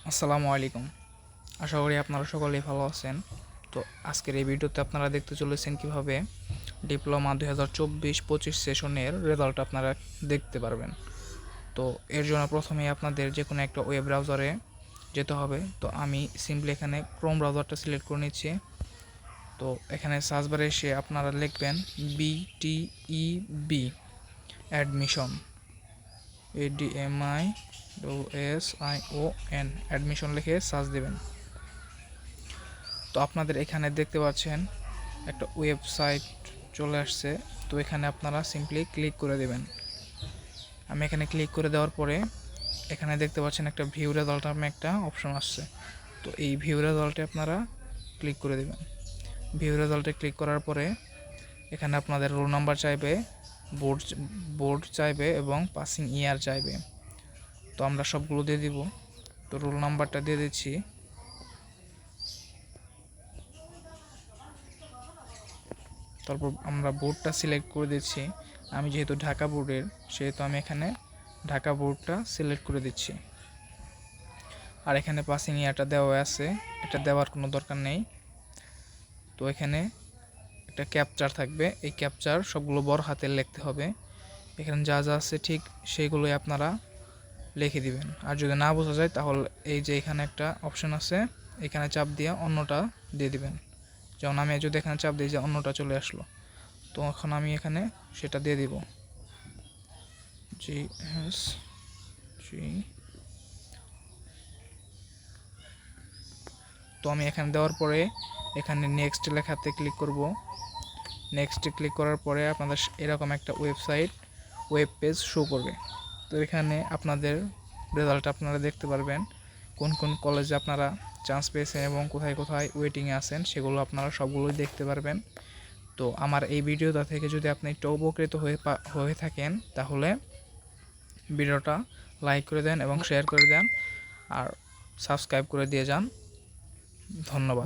আসসালামু আলাইকুম। আশা করি আপনারা সকলেই ভালো আছেন। তো আজকের এই ভিডিওতে আপনারা দেখতে চলেছেন কিভাবে ডিপ্লোমা 2024-25 সেশনের রেজাল্ট আপনারা দেখতে পারবেন। তো এর জন্য প্রথমেই আপনাদের যে কোনো একটা ওয়েব ব্রাউজারে যেতে হবে। তো আমি সিম্পলি এখানে ক্রোম ব্রাউজারটা সিলেক্ট করে নিচ্ছি। তো এখানে সার্চ বারে এসে আপনারা লিখবেন BTEB অ্যাডমিশন, ADMISSION অ্যাডমিশন লিখে সার্চ দেবেন। তো আপনাদের এখানে দেখতে পাচ্ছেন একটা ওয়েবসাইট চলে আসছে। তো এখানে আপনারা সিম্পলি ক্লিক করে দেবেন। আমি এখানে ক্লিক করে দেওয়ার পরে এখানে দেখতে পাচ্ছেন একটা ভিউ রেজাল্ট নামে একটা অপশন আসছে। তো এই ভিউ রেজাল্টে আপনারা ক্লিক করে দেবেন। ভিউ রেজাল্টে ক্লিক করার পরে এখানে আপনাদের রোল নাম্বার চাইবে, বোর্ড চাইবে এবং পাসিং ইয়ার চাইবে। তো আমরা সবগুলো দিয়ে দিব। তো রোল নাম্বারটা দিয়ে দিচ্ছি। তারপর আমরা বোর্ডটা সিলেক্ট করে দিচ্ছি। আমি যেহেতু ঢাকা বোর্ডের, সেহেতু আমি এখানে ঢাকা বোর্ডটা সিলেক্ট করে দিচ্ছি। আর এখানে পাসিং ইয়ারটা দেওয়া আছে, এটা দেওয়ার কোনো দরকার নেই। তো এখানে একটা ক্যাপচার থাকবে, এই ক্যাপচার সবগুলো বড় হাতে লিখতে হবে। এখানে যা যা আছে ঠিক সেইগুলোই আপনারা লিখে দিবেন। আর যদি না বোঝা যায় তাহলে এই যে এখানে একটা অপশন আছে, এখানে চাপ দিয়ে অন্যটা দিয়ে দিবেন। যেমন আমি যদি এখানে চাপ দিই যে অন্যটা চলে আসলো, তো এখন আমি এখানে সেটা দিয়ে দিব, GSG। তো আমি এখানে দেওয়ার পরে এখানে নেক্সট লেখাতে ক্লিক করব। নেক্সটে ক্লিক করার পরে আপনাদের এরকম একটা ওয়েব পেজ শো করবে। তো এখানে আপনাদের রেজাল্ট আপনারা দেখতে পারবেন, কোন কোন কলেজে আপনারা চান্স পেয়েছেন এবং কোথায় কোথায় ওয়েটিংয়ে আছেন, সেগুলো আপনারা সবগুলোই দেখতে পারবেন। তো আমার এই ভিডিওটা থেকে যদি আপনি একটু উপকৃত হয়ে থাকেন তাহলে ভিডিওটা লাইক করে দেন এবং শেয়ার করে দেন আর সাবস্ক্রাইব করে দিয়ে যান। ধন্যবাদ।